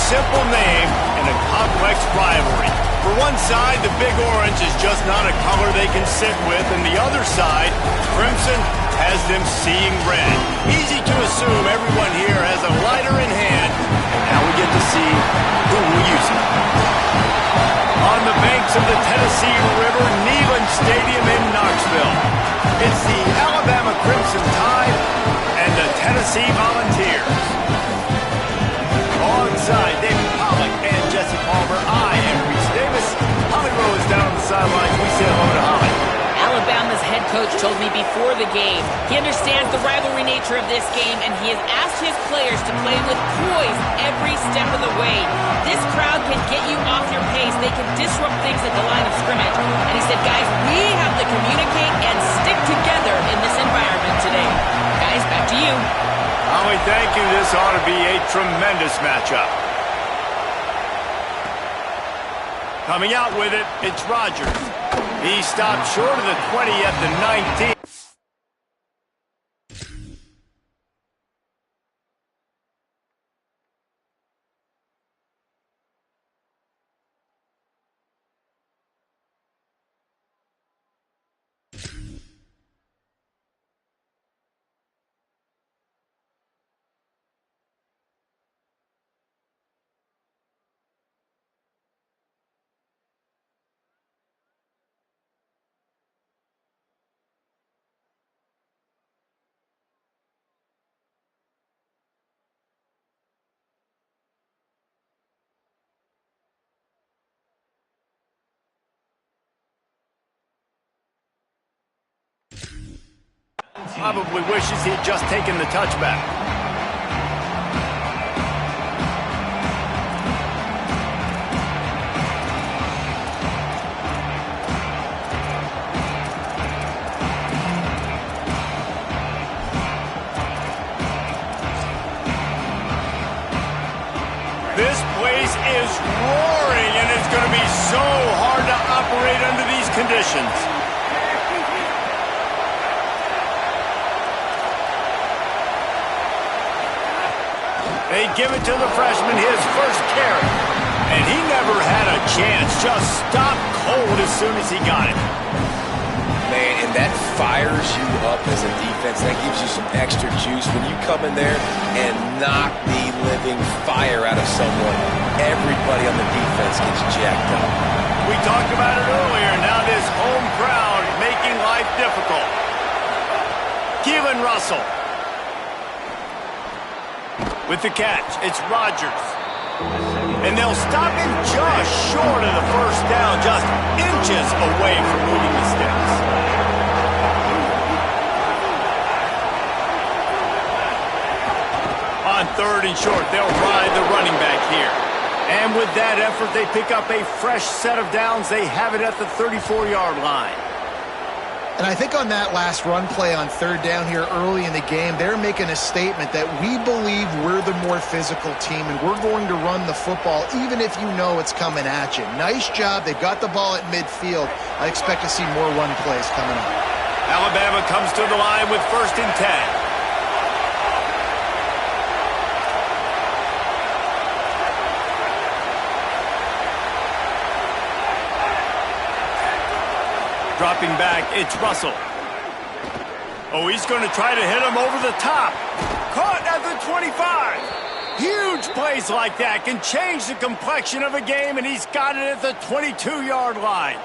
simple name and a complex rivalry. For one side, the Big Orange is just not a color they can sit with, and the other side, Crimson, has them seeing red. Easy to assume everyone here has a lighter in hand, and now we get to see who will use it. On the banks of the Tennessee River, Neyland Stadium in Knoxville, it's the Alabama Crimson Tide and the Tennessee Volunteers. Alongside David Pollack and Jesse Palmer, I am Reese Davis. Holly Rose down on the sidelines. We say hello to Holly. Alabama's head coach told me before the game he understands the rivalry nature of this game, and he has asked his players to play with poise every step of the way. This crowd can get you off your pace. They can disrupt things at the line of scrimmage. And he said, guys, we have to communicate and stick together in this environment today. Guys, back to you. Holly, thank you. This ought to be a tremendous matchup. Coming out with it, it's Rodgers. He stopped short of the 20 at the 19. Probably wishes he'd just taken the touchback. This place is roaring, and it's going to be so hard to operate under these conditions. They give it to the freshman, his first carry. And he never had a chance, just stopped cold as soon as he got it. Man, and that fires you up as a defense. That gives you some extra juice. When you come in there and knock the living fire out of someone, everybody on the defense gets jacked up. We talked about it earlier. Now this home crowd making life difficult. Keelan Russell. With the catch, it's Rodgers. And they'll stop him just short of the first down, just inches away from moving the sticks. On third and short, they'll ride the running back here. And with that effort, they pick up a fresh set of downs. They have it at the 34-yard line. And I think on that last run play on third down here early in the game, they're making a statement that we believe we're the more physical team and we're going to run the football even if you know it's coming at you. Nice job. They've got the ball at midfield. I expect to see more run plays coming up. Alabama comes to the line with 1st and 10. Dropping back, it's Russell. Oh, he's going to try to hit him over the top. Caught at the 25. Huge plays like that can change the complexion of a game, and he's got it at the 22-yard line.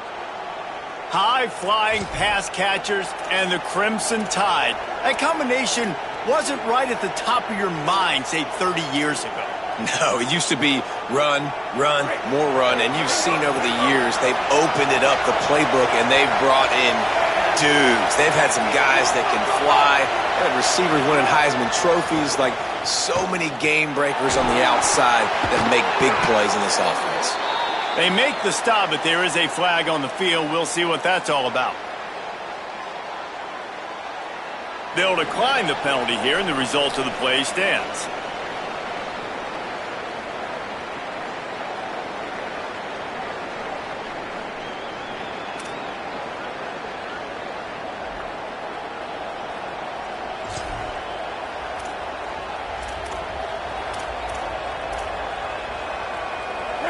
High-flying pass catchers and the Crimson Tide. That combination wasn't right at the top of your mind, say, 30 years ago. No, it used to be run, run, more run, and you've seen over the years they've opened it up, the playbook, and they've brought in dudes. They've had some guys that can fly, and receivers winning Heisman trophies, like so many game breakers on the outside that make big plays in this offense. They make the stop, but there is a flag on the field. We'll see what that's all about. They'll decline the penalty here, and the result of the play stands.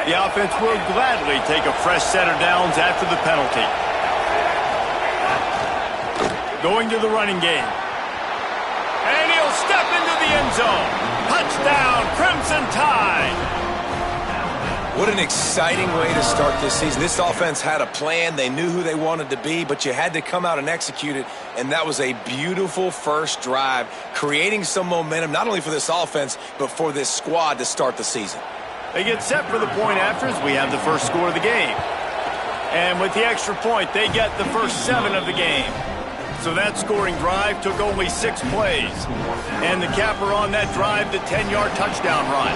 The offense will gladly take a fresh set of downs after the penalty. Going to the running game. And he'll step into the end zone. Touchdown, Crimson Tide. What an exciting way to start this season. This offense had a plan. They knew who they wanted to be, but you had to come out and execute it, and that was a beautiful first drive, creating some momentum, not only for this offense, but for this squad to start the season. They get set for the point afters. We have the first score of the game. And with the extra point, they get the first 7 of the game. So that scoring drive took only 6 plays. And the capper on that drive, the 10-yard touchdown run.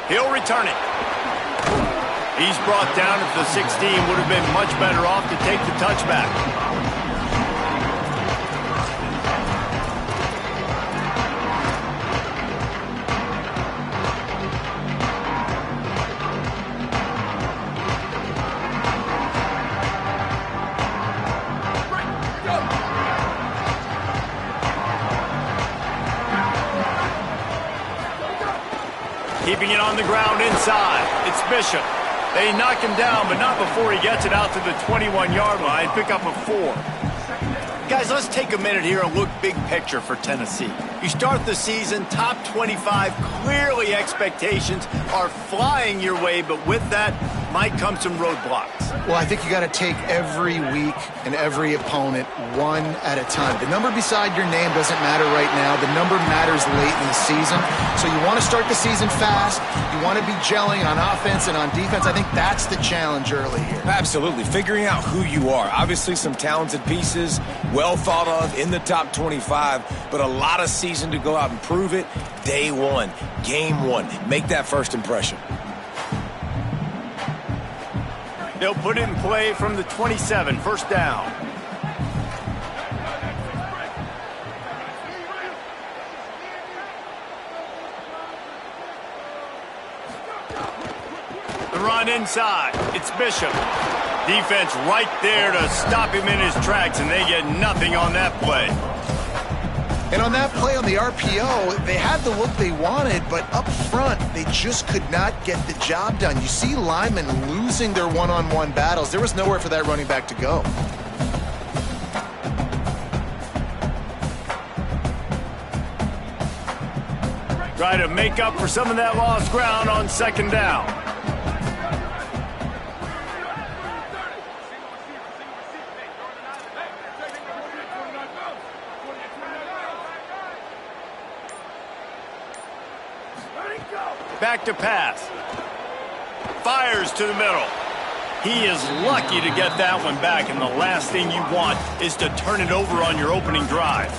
He'll return it. He's brought down at the 16. Would have been much better off to take the touchback. Keeping it on the ground inside. It's Bishop. They knock him down, but not before he gets it out to the 21-yard line. Pick up a 4. Guys, let's take a minute here and look big picture for Tennessee. You start the season top 25. Clearly expectations are flying your way, but with that might come some roadblocks. Well, I think you got to take every week and every opponent one at a time. The number beside your name doesn't matter right now. The number matters late in the season. So you want to start the season fast. You want to be gelling on offense and on defense. I think that's the challenge early here. Absolutely. Figuring out who you are. Obviously some talented pieces, well thought of in the top 25, but a lot of season to go out and prove it. Day one, game one. Make that first impression. They'll put it in play from the 27, first down. The run inside. It's Bishop. Defense right there to stop him in his tracks, and they get nothing on that play. And on that play on the RPO, they had the look they wanted, but up front, they just could not get the job done. You see linemen losing their one-on-one battles. There was nowhere for that running back to go. Try to make up for some of that lost ground on second down. Back to pass. Fires to the middle. He is lucky to get that one back, and the last thing you want is to turn it over on your opening drive.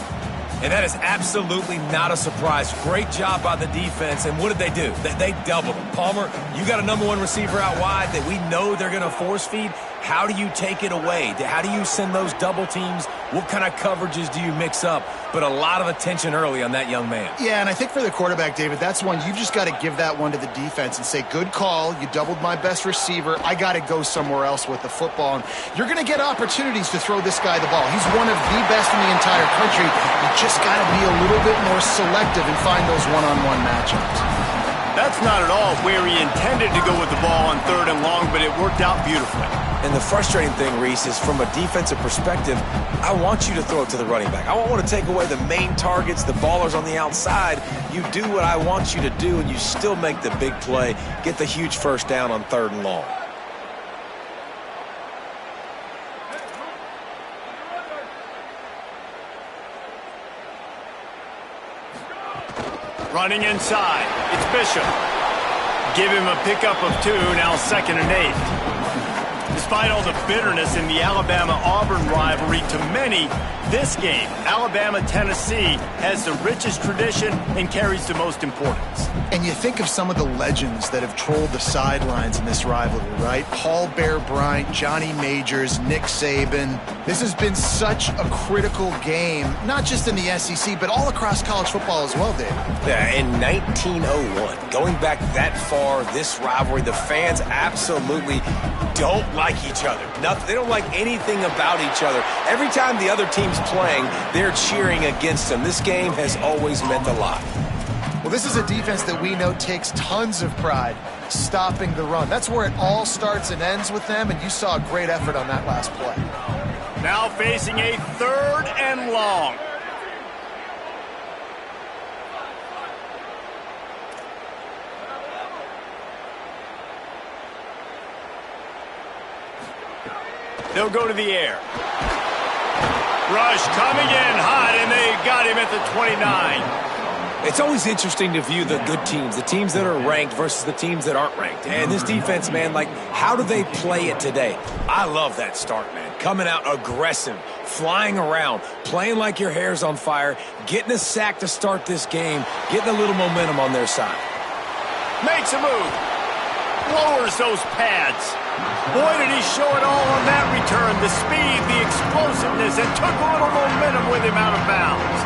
And that is absolutely not a surprise. Great job by the defense. And what did they do? They doubled him. Palmer, you got a number 1 receiver out wide that we know they're going to force feed. How do you take it away? How do you send those double teams? What kind of coverages do you mix up? But a lot of attention early on that young man. Yeah, and I think for the quarterback, David, that's one you've just got to give that one to the defense and say, good call. You doubled my best receiver. I got to go somewhere else with the football. And you're going to get opportunities to throw this guy the ball. He's one of the best in the entire country. You just got to be a little bit more selective and find those one-on-one matchups. That's not at all where he intended to go with the ball on 3rd and long, but it worked out beautifully. And the frustrating thing, Reese, is from a defensive perspective, I want you to throw it to the running back. I don't want to take away the main targets, the ballers on the outside. You do what I want you to do, and you still make the big play, get the huge first down on 3rd and long. Running inside. It's Bishop. Give him a pickup of 2, now 2nd and 8. Despite all the bitterness in the Alabama-Auburn rivalry, to many, this game, Alabama-Tennessee, has the richest tradition and carries the most importance. And you think of some of the legends that have trolled the sidelines in this rivalry, right? Paul Bear Bryant, Johnny Majors, Nick Saban. This has been such a critical game, not just in the SEC, but all across college football as well, Dave. Yeah, in 1901, going back that far, this rivalry, the fans absolutely don't like each other. Nothing. They don't like anything about each other. Every time the other team's playing, they're cheering against them. This game has always meant a lot. Well, this is a defense that we know takes tons of pride stopping the run. That's where it all starts and ends with them, and you saw a great effort on that last play. Now facing a 3rd and long. They'll go to the air. Rush coming in hot, and they got him at the 29. It's always interesting to view the good teams, the teams that are ranked versus the teams that aren't ranked. And this defense, man, like, how do they play it today? I love that start, man. Coming out aggressive, flying around, playing like your hair's on fire, getting a sack to start this game, getting a little momentum on their side. Makes a move. Lowers those pads. Boy, did he show it all on that return. The speed, the explosiveness, and took a little momentum with him out of bounds.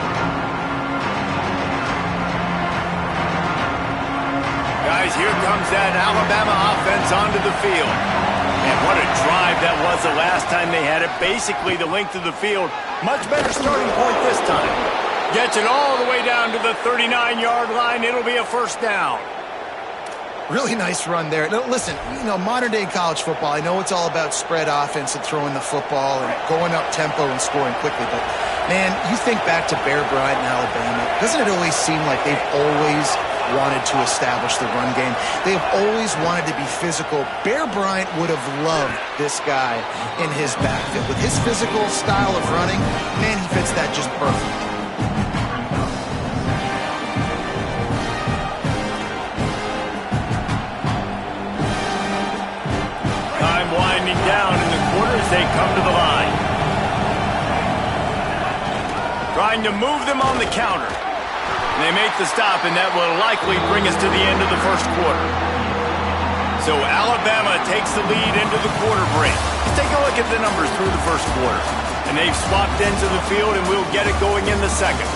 Guys, here comes that Alabama offense onto the field. And what a drive that was the last time they had it. Basically the length of the field. Much better starting point this time. Gets it all the way down to the 39-yard line. It'll be a 1st down. Really nice run there. Now, listen, modern-day college football, I know it's all about spread offense and throwing the football and going up tempo and scoring quickly, but, man, you think back to Bear Bryant in Alabama. Doesn't it always seem like they've always wanted to establish the run game? They have always wanted to be physical. Bear Bryant would have loved this guy in his backfield. With his physical style of running, man, he fits that just perfect. Time winding down in the quarters. They come to the line. Trying to move them on the counter. They make the stop, and that will likely bring us to the end of the 1st quarter. So Alabama takes the lead into the quarter break. Let's take a look at the numbers through the 1st quarter. And they've swapped ends of the field, and we'll get it going in the 2nd.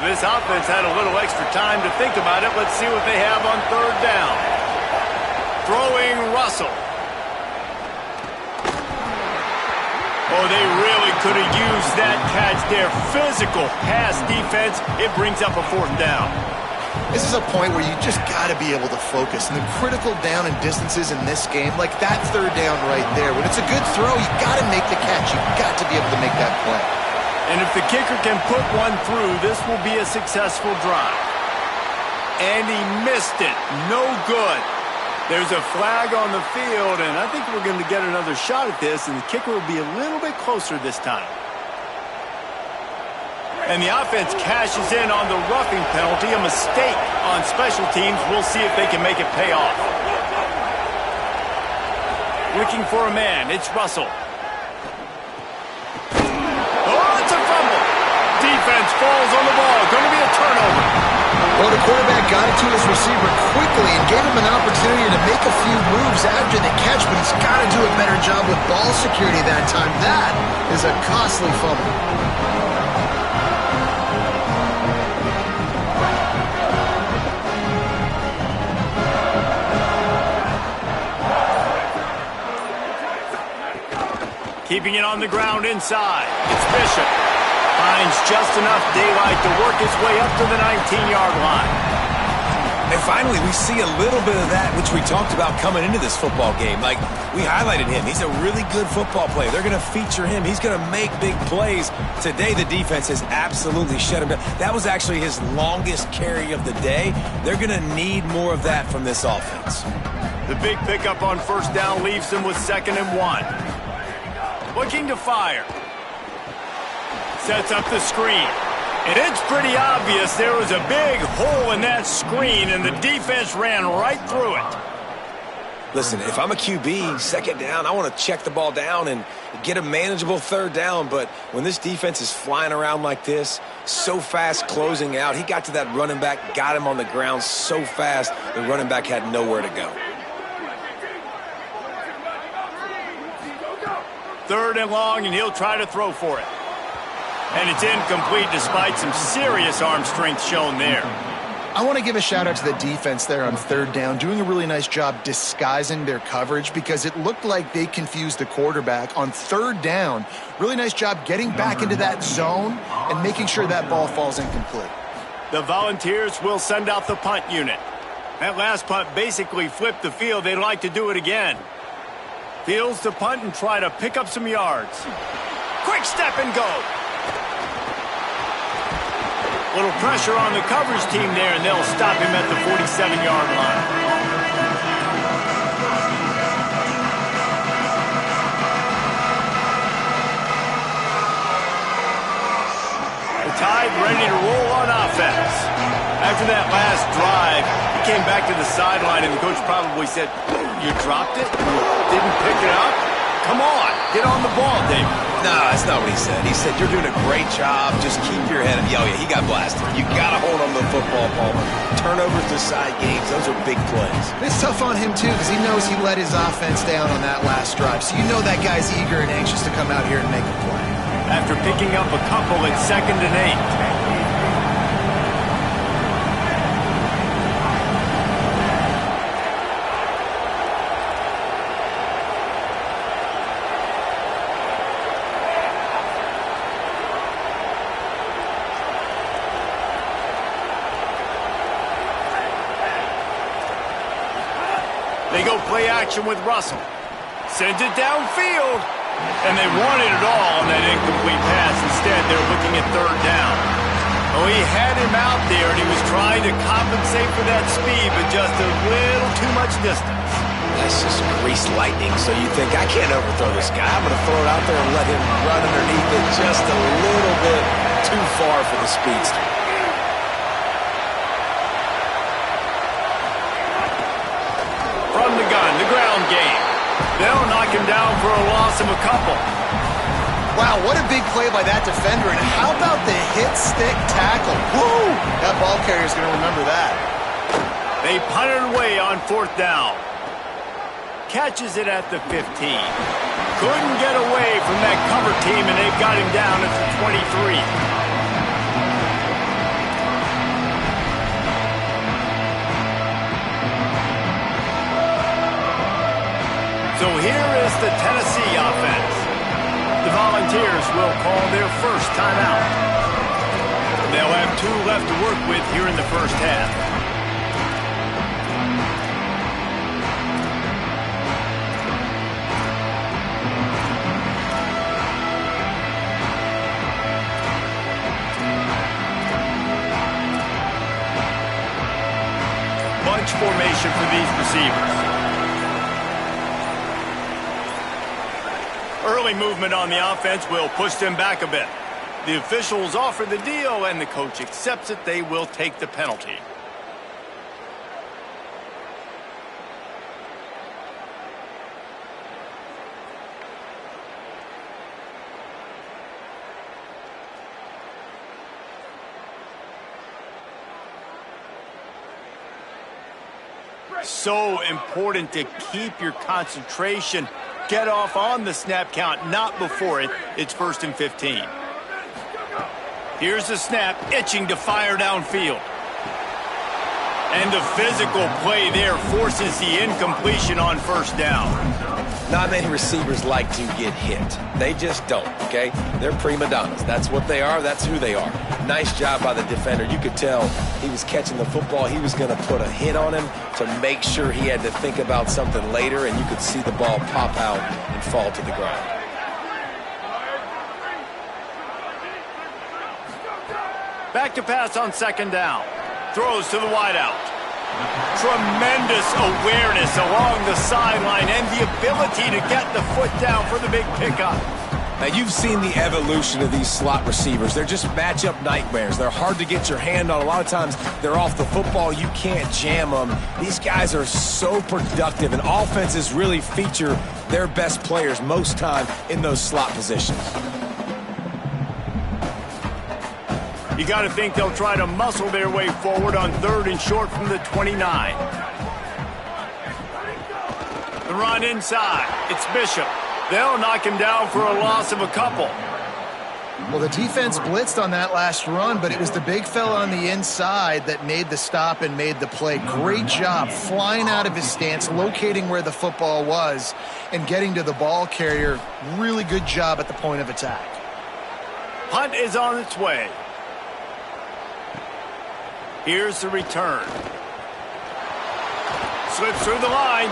This offense had a little extra time to think about it. Let's see what they have on 3rd down. Throwing Russell. Oh, they really could have used that catch there. Physical pass defense. It brings up a 4th down. This is a point where you just got to be able to focus. And the critical down and distances in this game, like that 3rd down right there, when it's a good throw, you got to make the catch. You've got to be able to make that play. And if the kicker can put one through, this will be a successful drive. And he missed it. No good. There's a flag on the field, and I think we're going to get another shot at this, and the kicker will be a little bit closer this time. And the offense cashes in on the roughing penalty, a mistake on special teams. We'll see if they can make it pay off. Looking for a man. It's Russell. Oh, it's a fumble. Defense falls on the ball. Going to be a turnover. Well, the quarterback got it to his receiver quickly and gave him an opportunity to make a few moves after the catch, but he's got to do a better job with ball security that time. That is a costly fumble. Keeping it on the ground inside. It's Bishop. Finds just enough daylight to work his way up to the 19-yard line. And finally, we see a little bit of that, which we talked about coming into this football game. Like, we highlighted him. He's a really good football player. They're going to feature him. He's going to make big plays. Today, the defense has absolutely shut him down. That was actually his longest carry of the day. They're going to need more of that from this offense. The big pickup on 1st down leaves them with 2nd and 1. Looking to fire. Sets up the screen. And it's pretty obvious there was a big hole in that screen, and the defense ran right through it. Listen, if I'm a QB, 2nd down, I want to check the ball down and get a manageable 3rd down. But when this defense is flying around like this, so fast closing out, he got to that running back, got him on the ground so fast, the running back had nowhere to go. 3rd and long, and he'll try to throw for it. And it's incomplete despite some serious arm strength shown there. I want to give a shout out to the defense there on third down, doing a really nice job disguising their coverage because it looked like they confused the quarterback on third down. Really nice job getting back into that zone and making sure that ball falls incomplete. The Volunteers will send out the punt unit. That last punt basically flipped the field. They'd like to do it again. Fields to punt and try to pick up some yards. Quick step and go. Little pressure on the coverage team there, and they'll stop him at the 47-yard line. The Tide ready to roll on offense. After that last drive, he came back to the sideline, and the coach probably said, "You dropped it? Didn't pick it up? Come on, get on the ball, David." No, that's not what he said. He said, "You're doing a great job. Just keep your head up." Oh, yeah, he got blasted. You got to hold on to the football, Palmer. Turnovers decide games. Those are big plays. It's tough on him, too, because he knows he let his offense down on that last drive. So you know that guy's eager and anxious to come out here and make a play. After picking up a couple at 2nd and 8. They go play action with Russell. Sends it downfield. And they wanted it all on that incomplete pass. Instead, they're looking at third down. Oh, he had him out there, and he was trying to compensate for that speed, but just a little too much distance. That's just greased lightning. So you think, I can't overthrow this guy. I'm going to throw it out there and let him run underneath it just a little bit too far for the speedster. From the gun, the ground game. They'll knock him down for a loss of a couple. Wow, what a big play by that defender. And how about the hit stick tackle? Woo! That ball carrier's going to remember that. They punt it away on 4th down. Catches it at the 15. Couldn't get away from that cover team, and they've got him down at the 23. So here is the Tennessee offense. The Volunteers will call their first timeout. They'll have 2 left to work with here in the first half. Bunch formation for these receivers. Early movement on the offense will push them back a bit. The officials offer the deal, and the coach accepts it. They will take the penalty. So important to keep your concentration. Get off on the snap count, not before it. It's 1st and 15. Here's the snap, itching to fire downfield. And the physical play there forces the incompletion on 1st down. Not many receivers like to get hit. They just don't, okay? They're prima donnas. That's what they are. That's who they are. Nice job by the defender. You could tell he was catching the football. He was going to put a hit on him to make sure he had to think about something later, and you could see the ball pop out and fall to the ground. Back to pass on 2nd down. Throws to the wideout. Tremendous awareness along the sideline and the ability to get the foot down for the big pickup. Now, you've seen the evolution of these slot receivers. They're just matchup nightmares. They're hard to get your hand on. A lot of times, they're off the football. You can't jam them. These guys are so productive, and offenses really feature their best players most time in those slot positions. You got to think they'll try to muscle their way forward on 3rd and short from the 29. The run inside. It's Bishop. They'll knock him down for a loss of a couple. Well, the defense blitzed on that last run, but it was the big fella on the inside that made the stop and made the play. Great job flying out of his stance, locating where the football was, and getting to the ball carrier. Really good job at the point of attack. Punt is on its way. Here's the return. Slips through the line.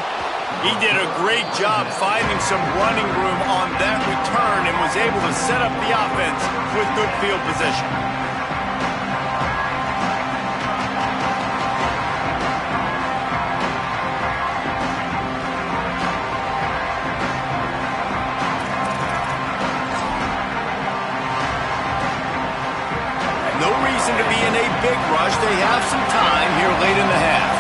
He did a great job finding some running room on that return and was able to set up the offense with good field position. No reason to be in a big rush. They have some time here late in the half.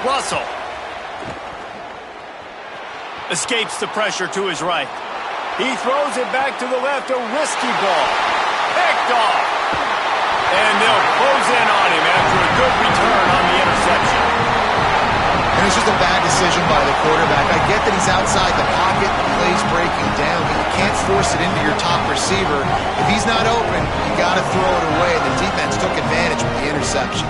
Russell escapes the pressure to his right. He throws it back to the left, a risky ball. Picked off. And they'll close in on him after a good return on the interception. And it's just a bad decision by the quarterback. I get that he's outside the pocket, the play's breaking down, but you can't force it into your top receiver. If he's not open, you got to throw it away. The defense took advantage with the interception.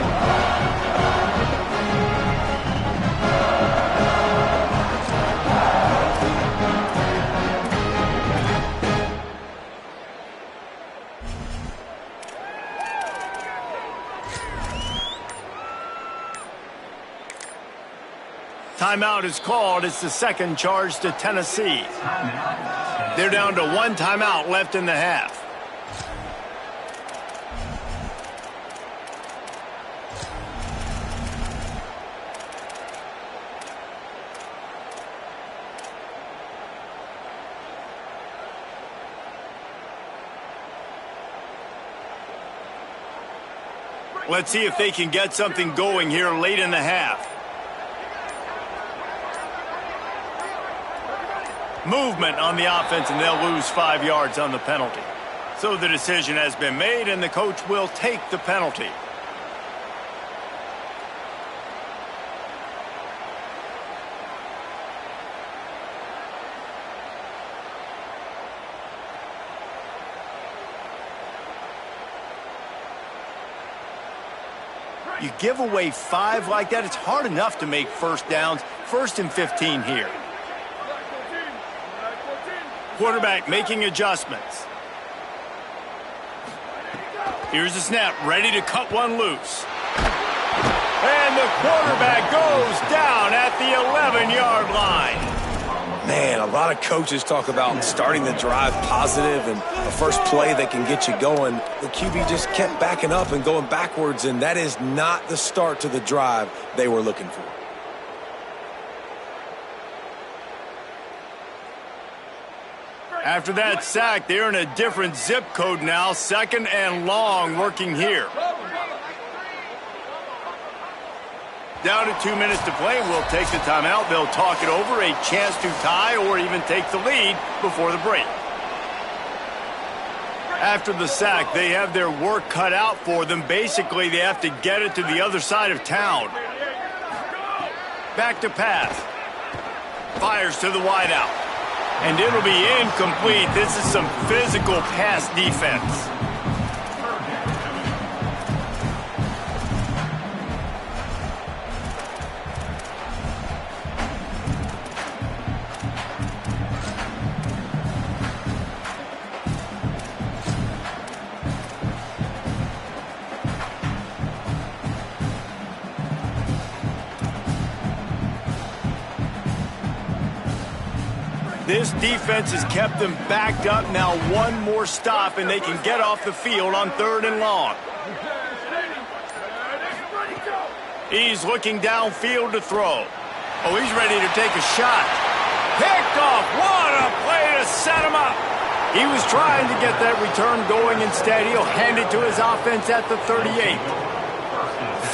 Timeout is called. It's the second charge to Tennessee. They're down to one timeout left in the half. Let's see if they can get something going here late in the half. Movement on the offense, and they'll lose 5 yards on the penalty. So the decision has been made, and the coach will take the penalty. You give away 5 like that, it's hard enough to make first downs. 1st and 15 here. Quarterback making adjustments. Here's the snap, ready to cut one loose. And the quarterback goes down at the 11-yard line. Man, a lot of coaches talk about starting the drive positive and the first play that can get you going. The QB just kept backing up and going backwards, and that is not the start to the drive they were looking for. After that sack, they're in a different zip code now. 2nd and long working here. Down to 2 minutes to play. We'll take the timeout. They'll talk it over. A chance to tie or even take the lead before the break. After the sack, they have their work cut out for them. Basically, they have to get it to the other side of town. Back to pass. Fires to the wideout. And it'll be incomplete. This is some physical pass defense. This defense has kept them backed up. Now one more stop, and they can get off the field on 3rd and long. He's looking downfield to throw. Oh, he's ready to take a shot. Picked off. What a play to set him up. He was trying to get that return going. Instead, he'll hand it to his offense at the 38.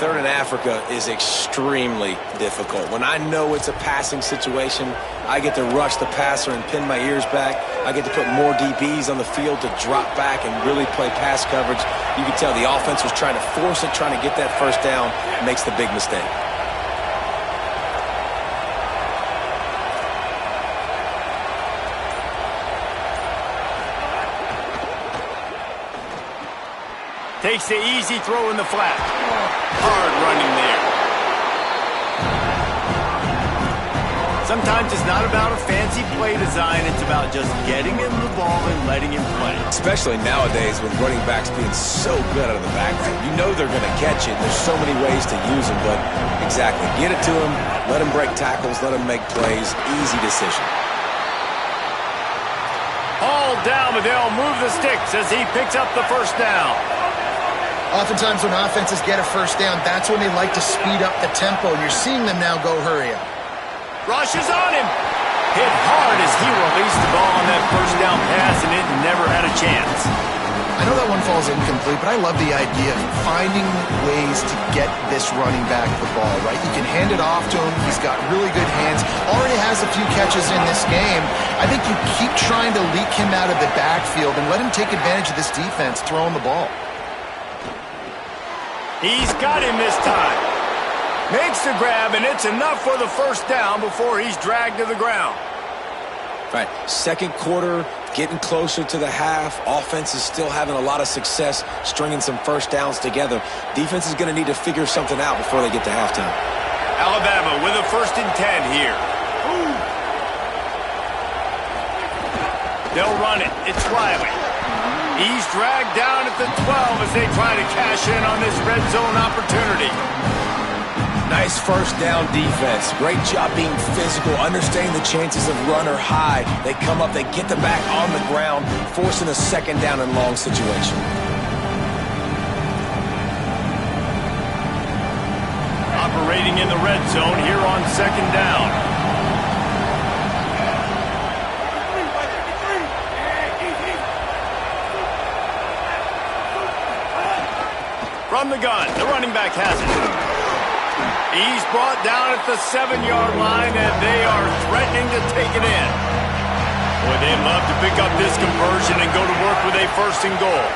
3rd and Africa is extremely difficult. When I know it's a passing situation, I get to rush the passer and pin my ears back. I get to put more DBs on the field to drop back and really play pass coverage. You can tell the offense was trying to force it, trying to get that first down, makes the big mistake. Takes the easy throw in the flat. Hard running there. Sometimes it's not about a fancy play design. It's about just getting him the ball and letting him play. Especially nowadays with running backs being so good out of the backfield. You know they're going to catch it. There's so many ways to use them, but exactly. Get it to him, let him break tackles, let him make plays. Easy decision. All down, but they'll move the sticks as he picks up the first down. Oftentimes when offenses get a first down, that's when they like to speed up the tempo, and you're seeing them now go hurry up. Rush is on him. Hit hard as he released the ball on that first down pass, and it never had a chance. I know that one falls incomplete, but I love the idea of finding ways to get this running back the ball, right? You can hand it off to him. He's got really good hands. Already has a few catches in this game. I think you keep trying to leak him out of the backfield and let him take advantage of this defense throwing the ball. He's got him this time. Makes the grab, and it's enough for the first down before he's dragged to the ground. Right, second quarter, getting closer to the half. Offense is still having a lot of success stringing some first downs together. Defense is going to need to figure something out before they get to halftime. Alabama with a 1st and 10 here. They'll run it. It's Riley. He's dragged down at the 12 as they try to cash in on this red zone opportunity. Nice first down defense. Great job being physical, understanding the chances of run or hide. They come up, they get the back on the ground, forcing a second down and long situation. Operating in the red zone here on 2nd down. From the gun, the running back has it. He's brought down at the 7-yard line, and they are threatening to take it in. Boy, they'd love to pick up this conversion and go to work with a 1st and goal.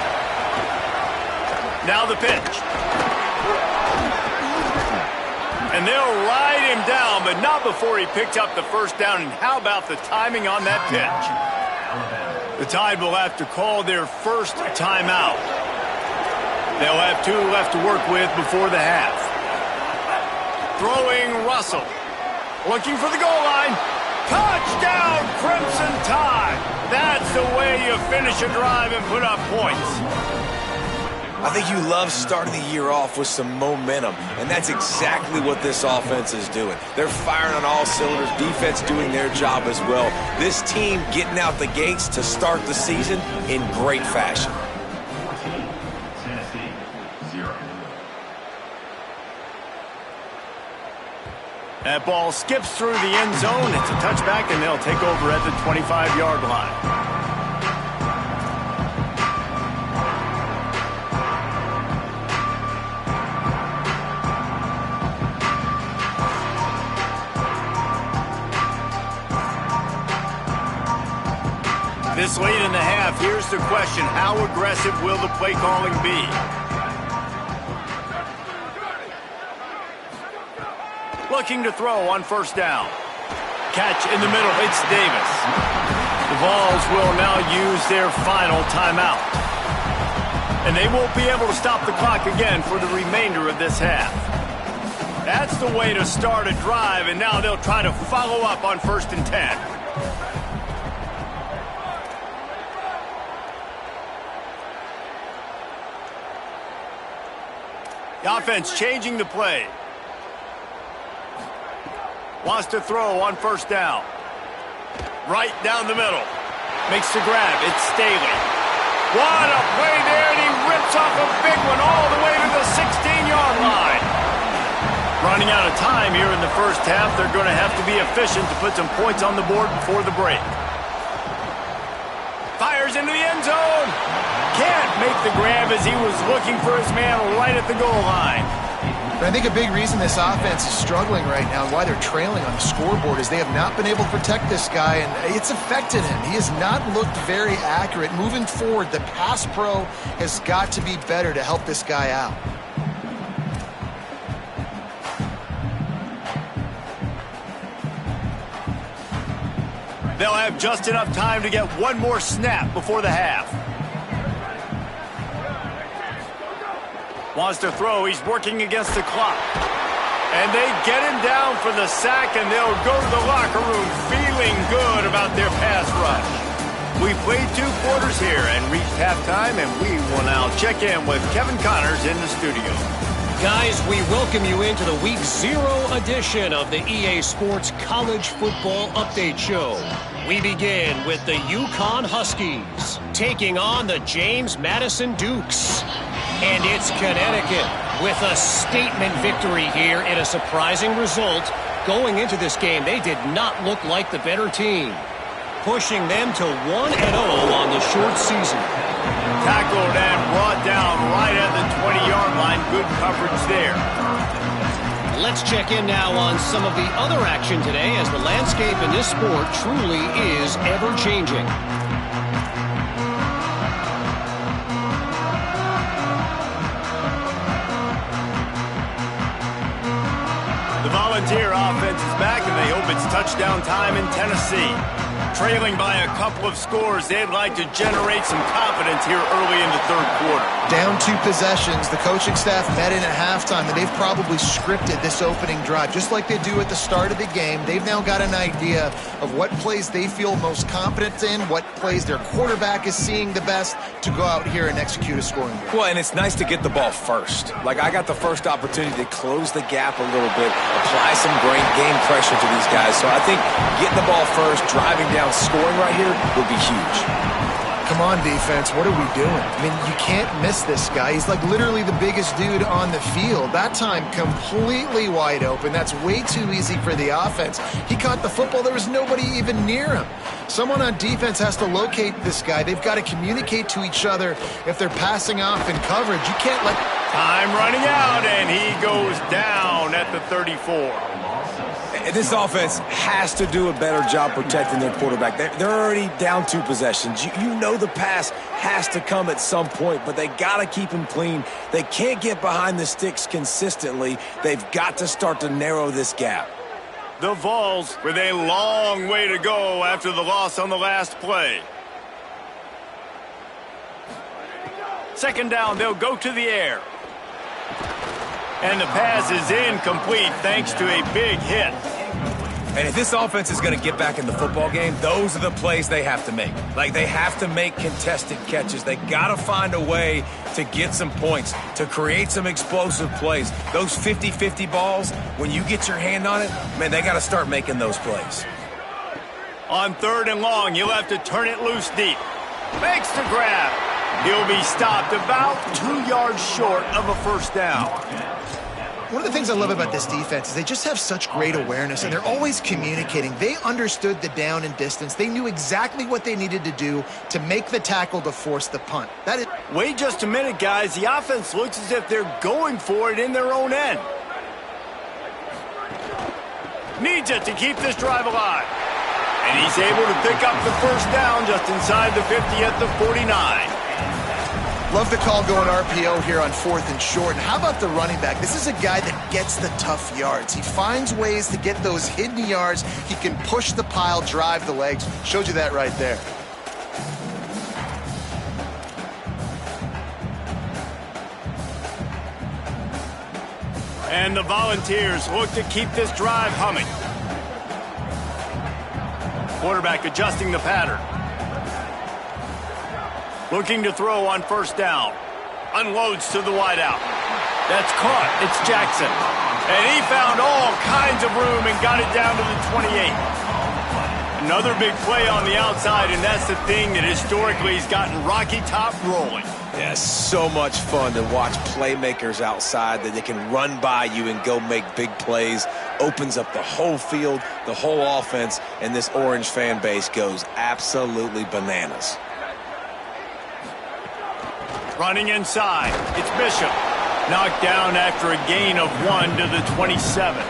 Now the pitch. And they'll ride him down, but not before he picked up the first down. And how about the timing on that pitch? The Tide will have to call their first timeout. They'll have 2 left to work with before the half. Throwing Russell. Looking for the goal line. Touchdown, Crimson Tide. That's the way you finish a drive and put up points. I think you love starting the year off with some momentum, and that's exactly what this offense is doing. They're firing on all cylinders, defense doing their job as well. This team getting out the gates to start the season in great fashion. That ball skips through the end zone. It's a touchback, and they'll take over at the 25-yard line. This late in the half, here's the question. How aggressive will the play calling be? Looking to throw on 1st down. Catch in the middle. It's Davis. The Vols will now use their final timeout. And they won't be able to stop the clock again for the remainder of this half. That's the way to start a drive, and now they'll try to follow up on 1st and 10. The offense changing the play. Wants to throw on 1st down. Right down the middle. Makes the grab. It's Staley. What a play there, and he rips off a big one all the way to the 16-yard line. Running out of time here in the first half. They're going to have to be efficient to put some points on the board before the break. Fires into the end zone. Can't make the grab as he was looking for his man right at the goal line. But I think a big reason this offense is struggling right now and why they're trailing on the scoreboard is they have not been able to protect this guy, and it's affected him. He has not looked very accurate. Moving forward, the pass pro has got to be better to help this guy out. They'll have just enough time to get one more snap before the half. Wants to throw. He's working against the clock. And they get him down for the sack, and they'll go to the locker room feeling good about their pass rush. We played 2 quarters here and reached halftime, and we will now check in with Kevin Connors in the studio. Guys, we welcome you into the Week 0 edition of the EA Sports College Football Update Show. We begin with the UConn Huskies taking on the James Madison Dukes. And it's Connecticut with a statement victory here in a surprising result. Going into this game, they did not look like the better team, pushing them to 1-0 on the short season. Tackled and brought down right at the 20-yard line. Good coverage there. Let's check in now on some of the other action today, as the landscape in this sport truly is ever-changing. The Volunteer offense is back, and they hope it's touchdown time in Tennessee. Trailing by a couple of scores, they'd like to generate some confidence here early in the 3rd quarter. Down 2 possessions. The coaching staff met in at halftime, and they've probably scripted this opening drive. Just like they do at the start of the game, they've now got an idea of what plays they feel most confident in, what plays their quarterback is seeing the best to go out here and execute a scoring drive. Well, and it's nice to get the ball first. Like, I got the first opportunity to close the gap a little bit, apply some game pressure to these guys. So I think getting the ball first, driving down, scoring right here would be huge. Come on, defense. What are we doing? I mean, you can't miss this guy. He's like literally the biggest dude on the field. That time, completely wide open. That's way too easy for the offense. He caught the football. There was nobody even near him. Someone on defense has to locate this guy. They've got to communicate to each other if they're passing off in coverage. You can't let... Time running out, and he goes down at the 34. This offense has to do a better job protecting their quarterback. They're already down 2 possessions. You know the pass has to come at some point, but they got to keep him clean. They can't get behind the sticks consistently. They've got to start to narrow this gap. The Vols with a long way to go after the loss on the last play. 2nd down, they'll go to the air. And the pass is incomplete thanks to a big hit. And if this offense is going to get back in the football game, those are the plays they have to make. Like, they have to make contested catches. They got to find a way to get some points, to create some explosive plays. Those 50-50 balls, when you get your hand on it, man, they got to start making those plays. On 3rd and long, you'll have to turn it loose deep. Makes the grab. He'll be stopped about 2 yards short of a 1st down. One of the things I love about this defense is they just have such great awareness, and they're always communicating. They understood the down and distance. They knew exactly what they needed to do to make the tackle to force the punt. That is. Wait just a minute, guys. The offense looks as if they're going for it in their own end. Needs it to keep this drive alive. And he's able to pick up the 1st down just inside the 50 at the 49. Love the call going RPO here on 4th and short. And how about the running back? This is a guy that gets the tough yards. He finds ways to get those hidden yards. He can push the pile, drive the legs. Showed you that right there. And the Volunteers look to keep this drive humming. Quarterback adjusting the pattern. Looking to throw on 1st down. Unloads to the wideout. That's caught. It's Jackson. And he found all kinds of room and got it down to the 28. Another big play on the outside, and that's the thing that historically has gotten Rocky Top rolling. Yeah, so much fun to watch playmakers outside that they can run by you and go make big plays. Opens up the whole field, the whole offense, and this Orange fan base goes absolutely bananas. Running inside, it's Bishop. Knocked down after a gain of 1 to the 27.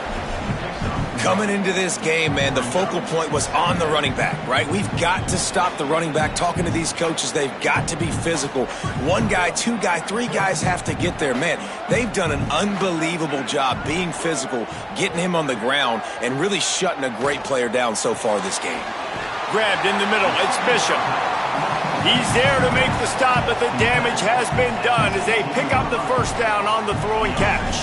Coming into this game, man, the focal point was on the running back, right? We've got to stop the running back. Talking to these coaches, they've got to be physical. 1 guy, 2 guy, 3 guys have to get there. Man, they've done an unbelievable job being physical, getting him on the ground, and really shutting a great player down so far this game. Grabbed in the middle, it's Bishop. He's there to make the stop, but the damage has been done as they pick up the first down on the throw and catch.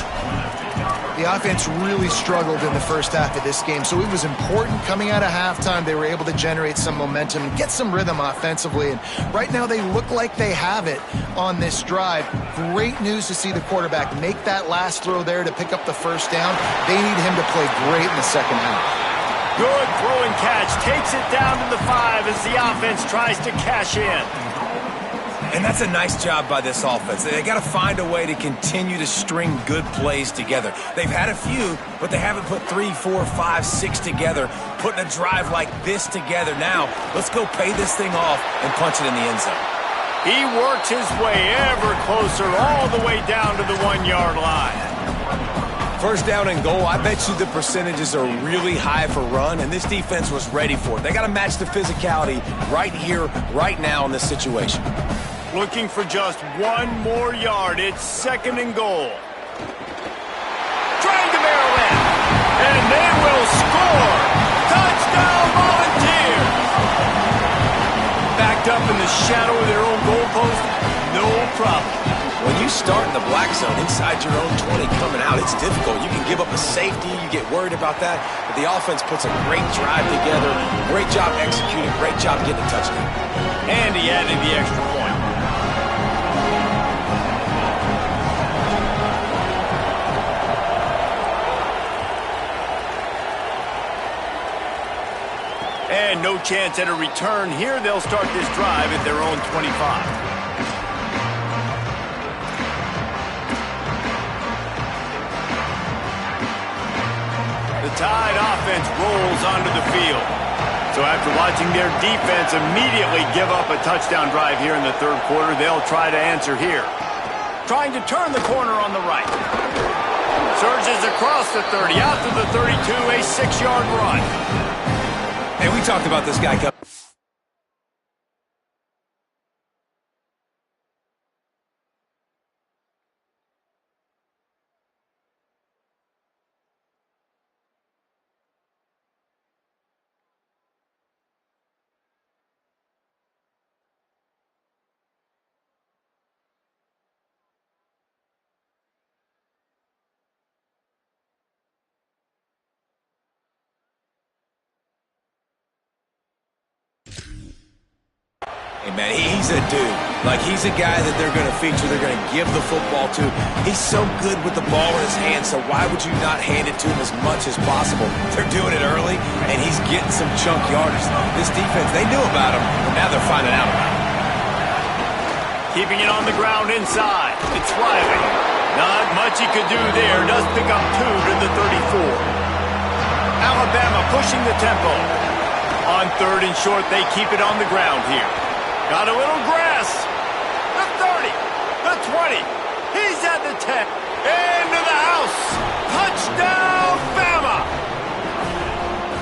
The offense really struggled in the first half of this game, so it was important coming out of halftime. They were able to generate some momentum and get some rhythm offensively. And right now they look like they have it on this drive. Great news to see the quarterback make that last throw there to pick up the first down. They need him to play great in the second half. Good throw and catch. Takes it down to the 5 as the offense tries to cash in. And that's a nice job by this offense. They got to find a way to continue to string good plays together. They've had a few, but they haven't put 3, 4, 5, 6 together. Putting a drive like this together now, let's go pay this thing off and punch it in the end zone. He works his way ever closer all the way down to the 1-yard line. First down and goal, I bet you the percentages are really high for run, and this defense was ready for it. They got to match the physicality right here, right now in this situation. Looking for just 1 more yard. It's 2nd and goal. Trying to barrel in. And they will score. Touchdown Volunteers. Backed up in the shadow of their own goalpost. No problem. When you start in the black zone inside your own 20 coming out, it's difficult. You can give up a safety. You get worried about that. But the offense puts a great drive together. Great job executing. Great job getting a touchdown. And he added the extra point. And no chance at a return here. They'll start this drive at their own 25. The Tide offense rolls onto the field. So after watching their defense immediately give up a touchdown drive here in the 3rd quarter, they'll try to answer here. Trying to turn the corner on the right. Surges across the 30, out to the 32, a 6-yard run. Hey, we talked about this guy coming. Hey, man, he's a dude. Like, he's a guy that they're going to feature, they're going to give the football to. He's so good with the ball in his hands, so why would you not hand it to him as much as possible? They're doing it early, and he's getting some chunk yardage. This defense, they knew about him, but now they're finding out about him. Keeping it on the ground inside. It's Riley. Not much he could do there. Does pick up 2 to the 34. Alabama pushing the tempo. On 3rd and short, they keep it on the ground here. Got a little grass. The 30. The 20. He's at the 10. Into the house. Touchdown, Bama.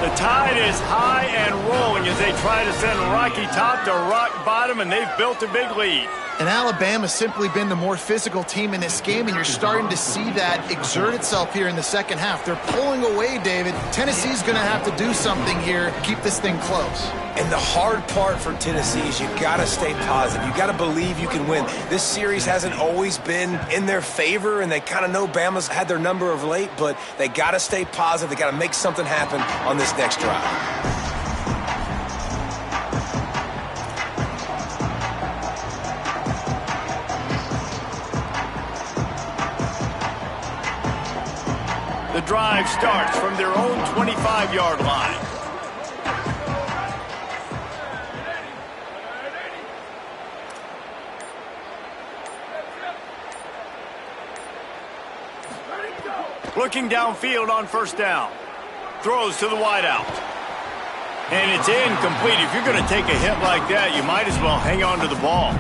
The Tide is high and rolling as they try to send Rocky Top to rock bottom, and they've built a big lead. And Alabama's simply been the more physical team in this game, and you're starting to see that exert itself here in the second half. They're pulling away, David. Tennessee's going to have to do something here to keep this thing close. And the hard part for Tennessee is you got to stay positive. You got to believe you can win. This series hasn't always been in their favor, and they kind of know Bama's had their number of late, but they got to stay positive. They got to make something happen on this next drive. The drive starts from their own 25-yard line. Looking downfield on 1st down. Throws to the wideout. And it's incomplete. If you're going to take a hit like that, you might as well hang on to the ball.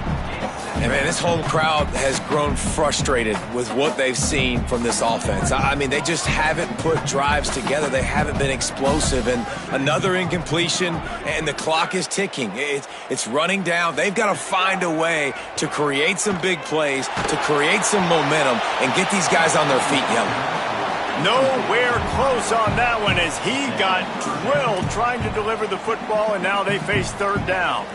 And man, this home crowd has grown frustrated with what they've seen from this offense. I mean, they just haven't put drives together. They haven't been explosive. And another incompletion, and the clock is ticking. It's running down. They've got to find a way to create some big plays, to create some momentum, and get these guys on their feet yelling. Nowhere close on that one as he got drilled trying to deliver the football, and now they face 3rd down.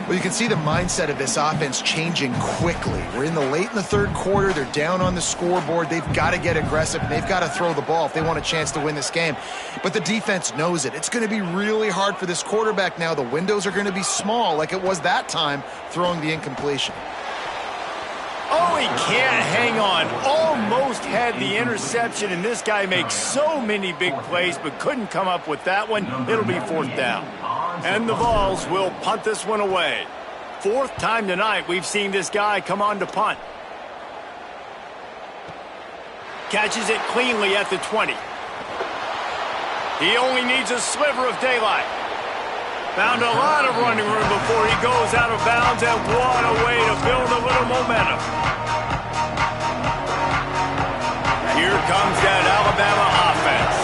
Well, you can see the mindset of this offense changing quickly. We're late in the third quarter. They're down on the scoreboard. They've got to get aggressive. They've got to throw the ball if they want a chance to win this game. But the defense knows it. It's going to be really hard for this quarterback now. The windows are going to be small like it was that time throwing the incompletion. Oh, he can't hang on. Almost had the interception, and this guy makes so many big plays but couldn't come up with that one. It'll be fourth down. And the Vols will punt this one away. Fourth time tonight we've seen this guy come on to punt. Catches it cleanly at the 20. He only needs a sliver of daylight. Found a lot of running room before he goes out of bounds, and what a way to build a little momentum. Here comes that Alabama offense.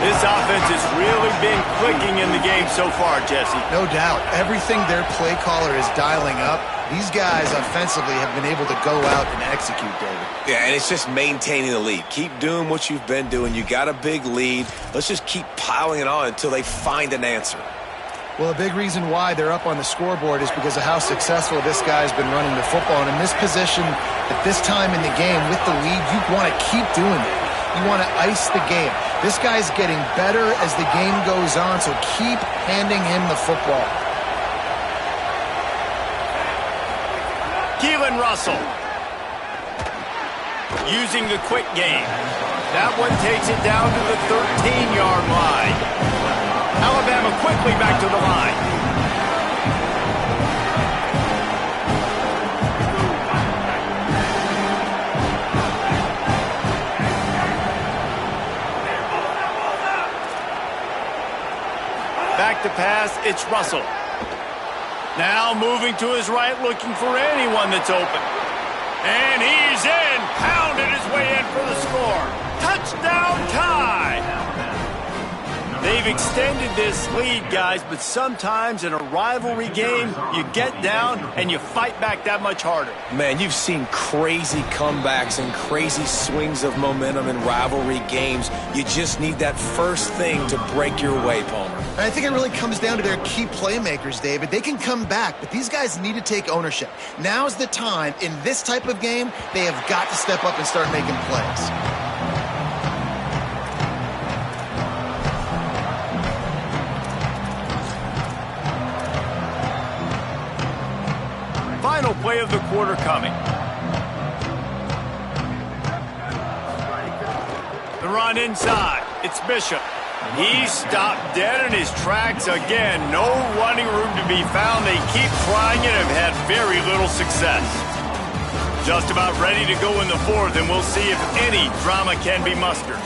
This offense has really been clicking in the game so far, Jesse. No doubt. Everything their play caller is dialing up, these guys offensively have been able to go out and execute, David. Yeah, and it's just maintaining the lead. Keep doing what you've been doing. You got a big lead. Let's just keep piling it on until they find an answer. Well, a big reason why they're up on the scoreboard is because of how successful this guy's been running the football. And in this position, at this time in the game, with the lead, you want to keep doing it. You want to ice the game. This guy's getting better as the game goes on, so keep handing him the football. Keelan Russell using the quick game. That one takes it down to the 13-yard line. Alabama quickly back to the line. Back to pass, it's Russell. Now moving to his right, looking for anyone that's open. And he's in, pounded his way in for the score. Touchdown tie! They've extended this lead, guys, but sometimes in a rivalry game, you get down and you fight back that much harder. Man, you've seen crazy comebacks and crazy swings of momentum in rivalry games. You just need that first thing to break your way, Palmer. And I think it really comes down to their key playmakers, David. They can come back, but these guys need to take ownership. Now's the time. In this type of game, they have got to step up and start making plays. Final play of the quarter coming. The run inside. It's Bishop. He's stopped dead in his tracks again. No running room to be found. They keep trying it and have had very little success. Just about ready to go in the fourth, and we'll see if any drama can be mustered.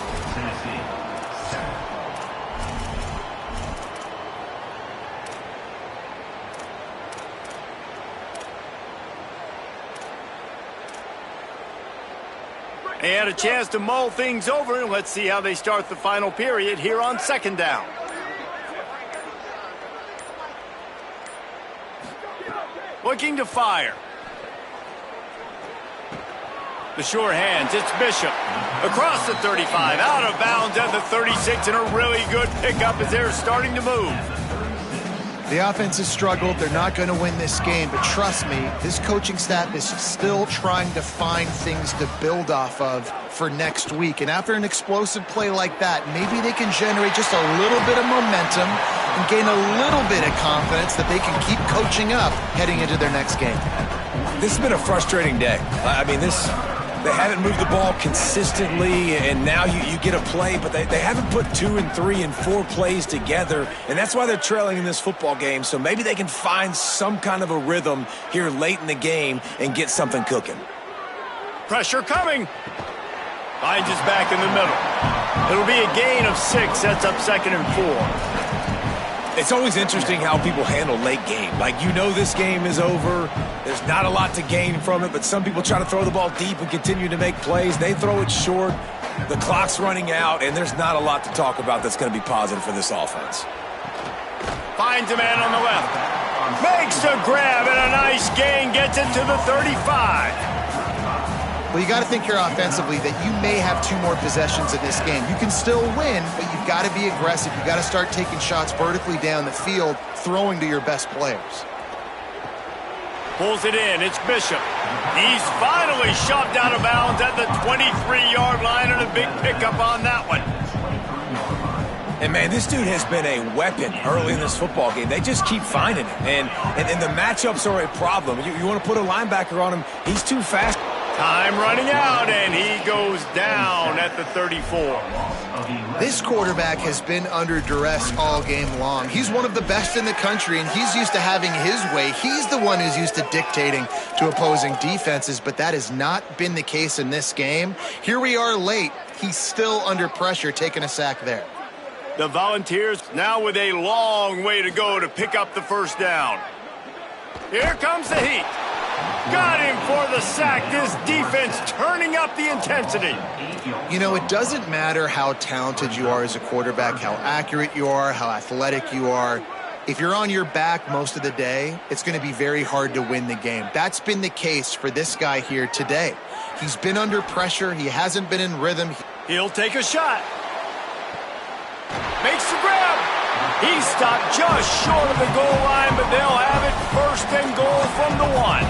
They had a chance to mull things over, and let's see how they start the final period here on second down. Looking to fire. The sure hands, it's Bishop. Across the 35, out of bounds at the 36, and a really good pickup as they're starting to move. The offense has struggled. They're not going to win this game, but trust me, this coaching staff is still trying to find things to build off of for next week. And after an explosive play like that, maybe they can generate just a little bit of momentum and gain a little bit of confidence that they can keep coaching up heading into their next game. This has been a frustrating day. I mean, they haven't moved the ball consistently, and now you get a play, but they haven't put 2 and 3 and 4 plays together, and that's why they're trailing in this football game. So maybe they can find some kind of a rhythm here late in the game and get something cooking. Pressure coming. Finds his back in the middle. It'll be a gain of 6, sets up 2nd and 4. It's always interesting how people handle late game. Like, you know this game is over. There's not a lot to gain from it, but some people try to throw the ball deep and continue to make plays. They throw it short. The clock's running out, and there's not a lot to talk about that's going to be positive for this offense. Finds a man on the left. Makes a grab and a nice gain. Gets it to the 35. Well, you got to think here offensively that you may have 2 more possessions in this game. You can still win, but you've got to be aggressive. You've got to start taking shots vertically down the field, throwing to your best players. Pulls it in. It's Bishop. He's finally shoved out of bounds at the 23-yard line, and a big pickup on that one. And, man, this dude has been a weapon early in this football game. They just keep finding him. And the matchups are a problem. You want to put a linebacker on him, he's too fast. Time running out, and he goes down at the 34. This quarterback has been under duress all game long. He's one of the best in the country, and he's used to having his way. He's the one who's used to dictating to opposing defenses, but that has not been the case in this game. Here we are late. He's still under pressure, taking a sack there. The Volunteers now with a long way to go to pick up the first down. Here comes the heat. Got him for the sack. This defense turning up the intensity. You know, it doesn't matter how talented you are as a quarterback, how accurate you are, how athletic you are. If you're on your back most of the day, it's going to be very hard to win the game. That's been the case for this guy here today. He's been under pressure. He hasn't been in rhythm. He'll take a shot. Makes the grab. He stopped just short of the goal line, but they'll have it first and goal from the 1.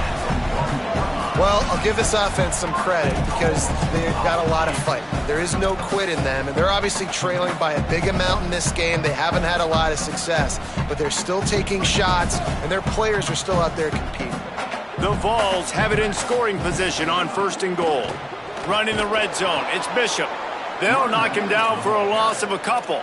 Well, I'll give this offense some credit because they've got a lot of fight. There is no quit in them, and they're obviously trailing by a big amount in this game. They haven't had a lot of success, but they're still taking shots, and their players are still out there competing. The Vols have it in scoring position on first and goal. Run in the red zone. It's Bishop. They'll knock him down for a loss of a couple.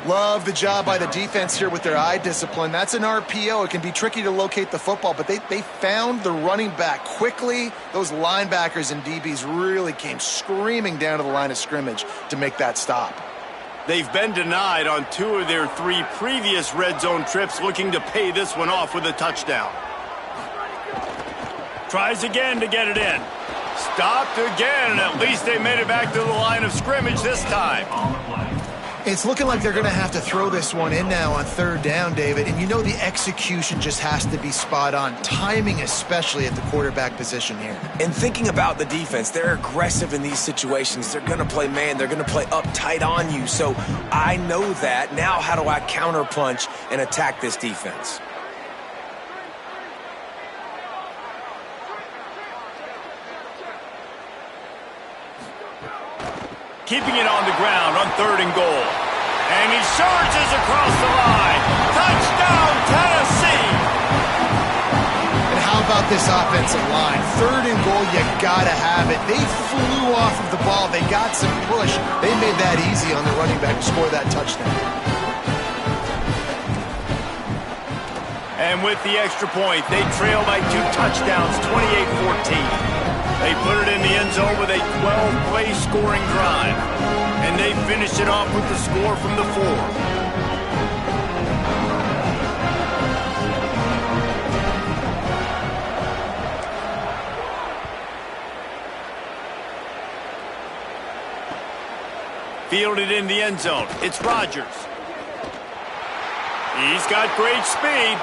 Love the job by the defense here with their eye discipline. That's an RPO. It can be tricky to locate the football, but they found the running back quickly. Those linebackers and DBs really came screaming down to the line of scrimmage to make that stop. They've been denied on 2 of their 3 previous red zone trips, looking to pay this one off with a touchdown. Tries again to get it in. Stopped again, and at least they made it back to the line of scrimmage this time. It's looking like they're going to have to throw this one in now on third down, David. And you know the execution just has to be spot on. Timing especially at the quarterback position here. And thinking about the defense, they're aggressive in these situations. They're going to play man. They're going to play up tight on you. So I know that. Now how do I counterpunch and attack this defense? Keeping it on the ground on third and goal. And he surges across the line. Touchdown, Tennessee! And how about this offensive line? Third and goal, you gotta have it. They flew off of the ball. They got some push. They made that easy on the running back to score that touchdown. And with the extra point, they trail by 2 touchdowns, 28-14. They put it in the end zone with a 12-play scoring drive. And they finish it off with the score from the 4. Fielded in the end zone. It's Rodgers. He's got great speed.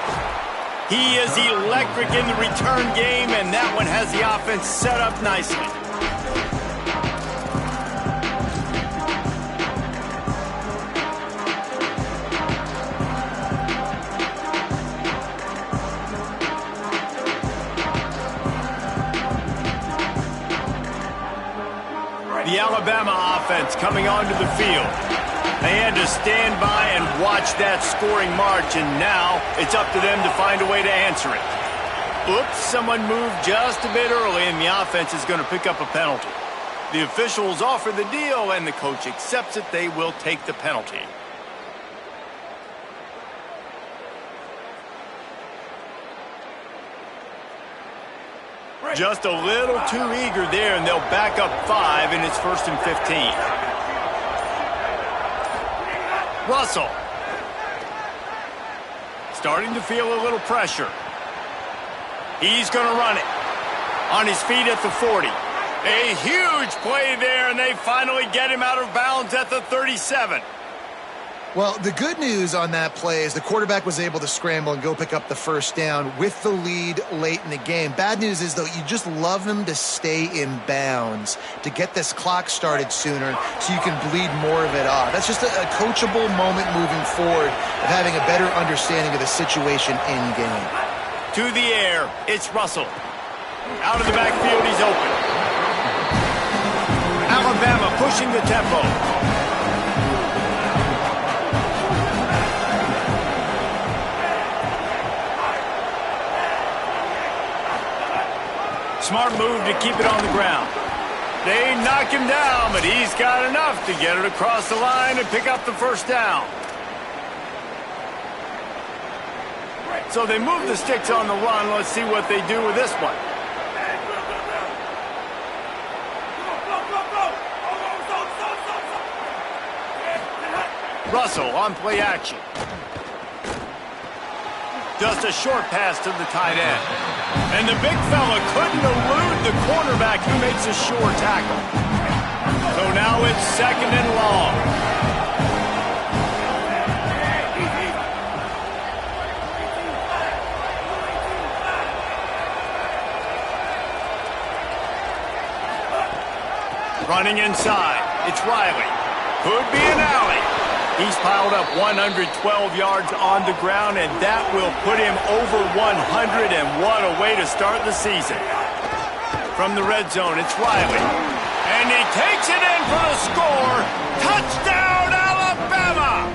He is electric in the return game, and that one has the offense set up nicely. The Alabama offense coming onto the field. They had to stand by and watch that scoring march, and now it's up to them to find a way to answer it. Oops, someone moved just a bit early, and the offense is going to pick up a penalty. The officials offer the deal, and the coach accepts it. They will take the penalty. Just a little too eager there, and they'll back up 5, and it's 1st and 15. Russell. Starting to feel a little pressure. He's going to run it. On his feet at the 40. A huge play there, and they finally get him out of bounds at the 37. Well, the good news on that play is the quarterback was able to scramble and go pick up the first down with the lead late in the game. Bad news is, though, you just love them to stay in bounds to get this clock started sooner so you can bleed more of it off. That's just a coachable moment moving forward of having a better understanding of the situation in game. To the air, it's Russell. Out of the backfield, he's open. Alabama pushing the tempo. Smart move to keep it on the ground. They knock him down, but he's got enough to get it across the line and pick up the first down. So they move the sticks on the run. Let's see what they do with this one. Russell on play action. Just a short pass to the tight end. And the big fella couldn't elude the cornerback who makes a sure tackle. So now it's second and long. Running inside, it's Riley. Could be an alley. He's piled up 112 yards on the ground, and that will put him over 100, and what a way to start the season. From the red zone, it's Riley. And he takes it in for the score. Touchdown, Alabama!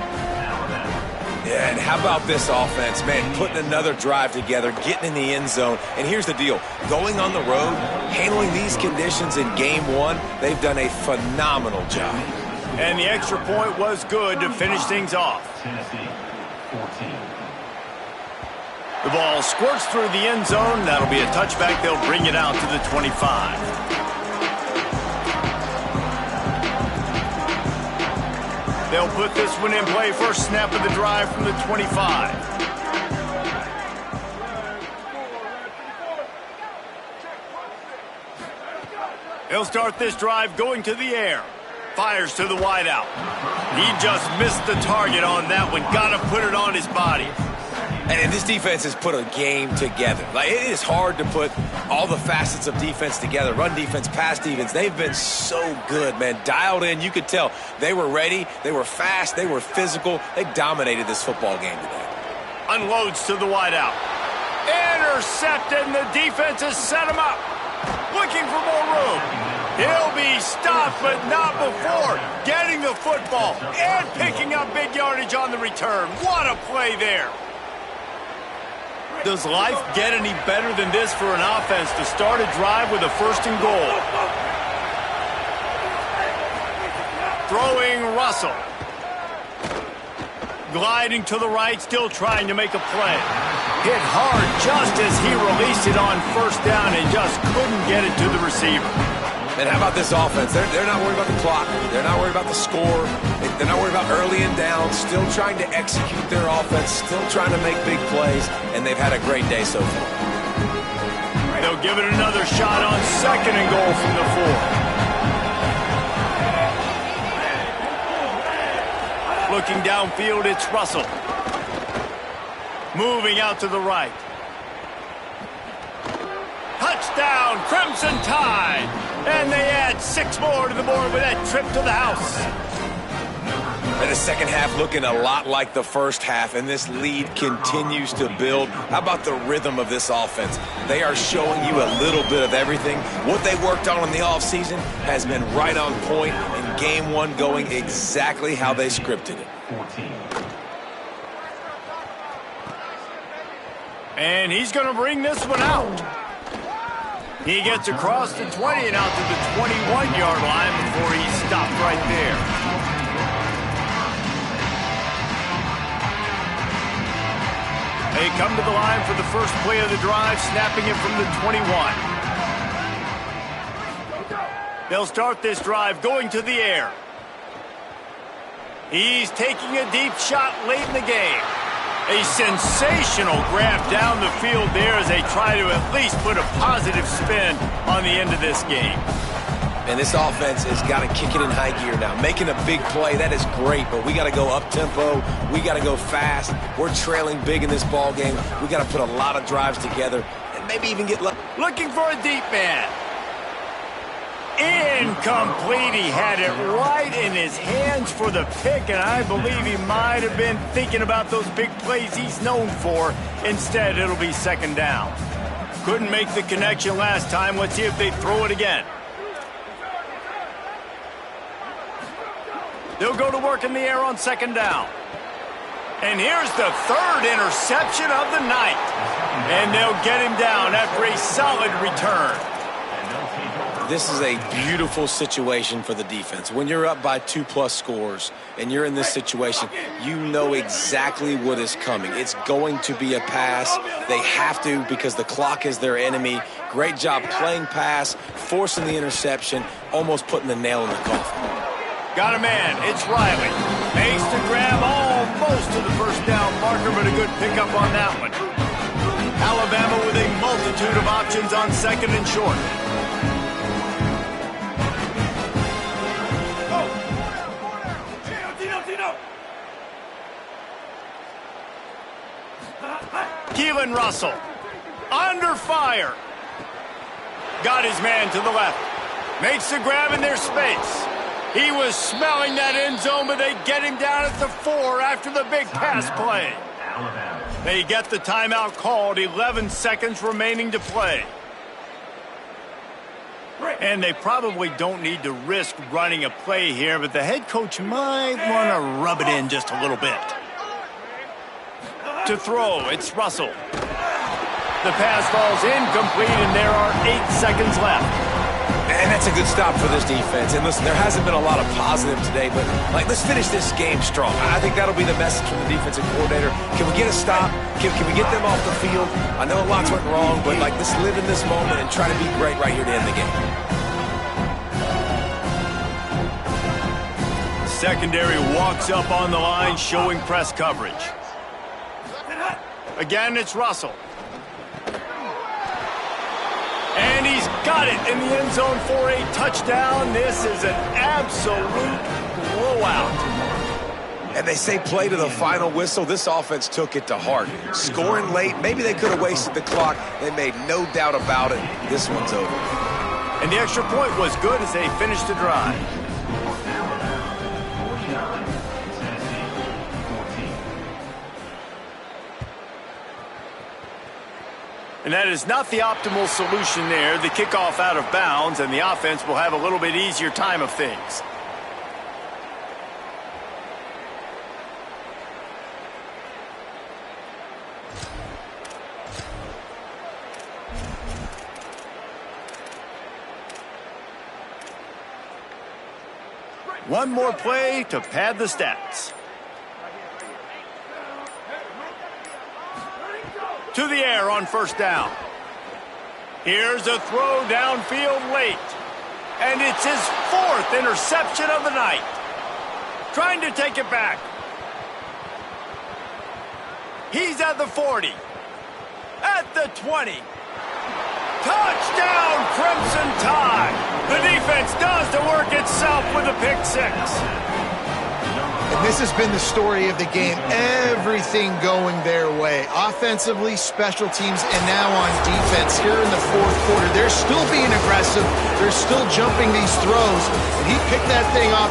Yeah, and how about this offense, man, putting another drive together, getting in the end zone. And here's the deal. Going on the road, handling these conditions in game one, they've done a phenomenal job. And the extra point was good to finish things off. Tennessee, 14. The ball squirts through the end zone. That'll be a touchback. They'll bring it out to the 25. They'll put this one in play. First snap of the drive from the 25. He'll start this drive going to the air. Fires to the wideout. He just missed the target on that one. Got to put it on his body. And this defense has put a game together. Like, it is hard to put all the facets of defense together. Run defense, pass defense. They've been so good, man. Dialed in. You could tell they were ready. They were fast. They were physical. They dominated this football game today. Unloads to the wideout. Intercepted, and the defense has set him up. Looking for more room. He'll be stopped, but not before getting the football and picking up big yardage on the return. What a play there. Does life get any better than this for an offense to start a drive with a first and goal? Throwing Russell. Gliding to the right, still trying to make a play. Hit hard just as he released it on first down and just couldn't get it to the receiver. And how about this offense? They're not worried about the clock. They're not worried about the score. They're not worried about early and down. Still trying to execute their offense. Still trying to make big plays. And they've had a great day so far. They'll give it another shot on second and goal from the 4. Looking downfield, it's Russell. Moving out to the right. Touchdown, Crimson Tide. And they add 6 more to the board with that trip to the house. And the second half looking a lot like the first half, and this lead continues to build. How about the rhythm of this offense? They are showing you a little bit of everything. What they worked on in the offseason has been right on point, and game one going exactly how they scripted it. 14. And he's going to bring this one out. He gets across the 20 and out to the 21-yard line before he's stopped right there. They come to the line for the first play of the drive, snapping it from the 21. They'll start this drive going to the air. He's taking a deep shot late in the game. A sensational grab down the field there as they try to at least put a positive spin on the end of this game. And this offense has got to kick it in high gear now. Making a big play, that is great, but we got to go up-tempo. We got to go fast. We're trailing big in this ball game. We got to put a lot of drives together and maybe even get lucky. Looking for a deep man. Incomplete. He had it right in his hands for the pick, and I believe he might have been thinking about those big plays he's known for. Instead, it'll be second down. Couldn't make the connection last time. Let's see if they throw it again. They'll go to work in the air on second down. And here's the third interception of the night. And they'll get him down after a solid return. This is a beautiful situation for the defense. When you're up by 2+ scores and you're in this situation, you know exactly what is coming. It's going to be a pass. They have to because the clock is their enemy. Great job playing pass, forcing the interception, almost putting the nail in the coffin. Got a man. It's Riley. Makes the grab almost to the first down marker, but a good pickup on that one. Alabama with a multitude of options on second and short. Keelan Russell under fire. Got his man to the left. Makes the grab in their space. He was smelling that end zone, but they get him down at the 4 after the big pass play. They get the timeout called. 11 seconds remaining to play. And they probably don't need to risk running a play here, but the head coach might want to rub it in just a little bit. To throw, it's Russell. The pass falls incomplete, and there are 8 seconds left. And that's a good stop for this defense. And listen, there hasn't been a lot of positive today, but let's finish this game strong. I think that'll be the message from the defensive coordinator. Can we get a stop? Can we get them off the field? I know lots went wrong, but let's live in this moment and try to be great right here to end the game. Secondary walks up on the line, showing press coverage. Again, it's Russell. And he's got it in the end zone for a touchdown. This is an absolute blowout. And they say play to the final whistle. This offense took it to heart. Scoring late, maybe they could have wasted the clock. They made no doubt about it. This one's over. And the extra point was good as they finished the drive. And that is not the optimal solution there. The kickoff out of bounds, and the offense will have a little bit easier time of things. One more play to pad the stats. To the air on first down. Here's a throw downfield late. And it's his 4th interception of the night. Trying to take it back. He's at the 40. At the 20. Touchdown, Crimson Tide. The defense does the work itself with a pick 6. And this has been the story of the game. Everything going their way. Offensively, special teams, and now on defense here in the 4th quarter. They're still being aggressive. They're still jumping these throws. And he picked that thing off.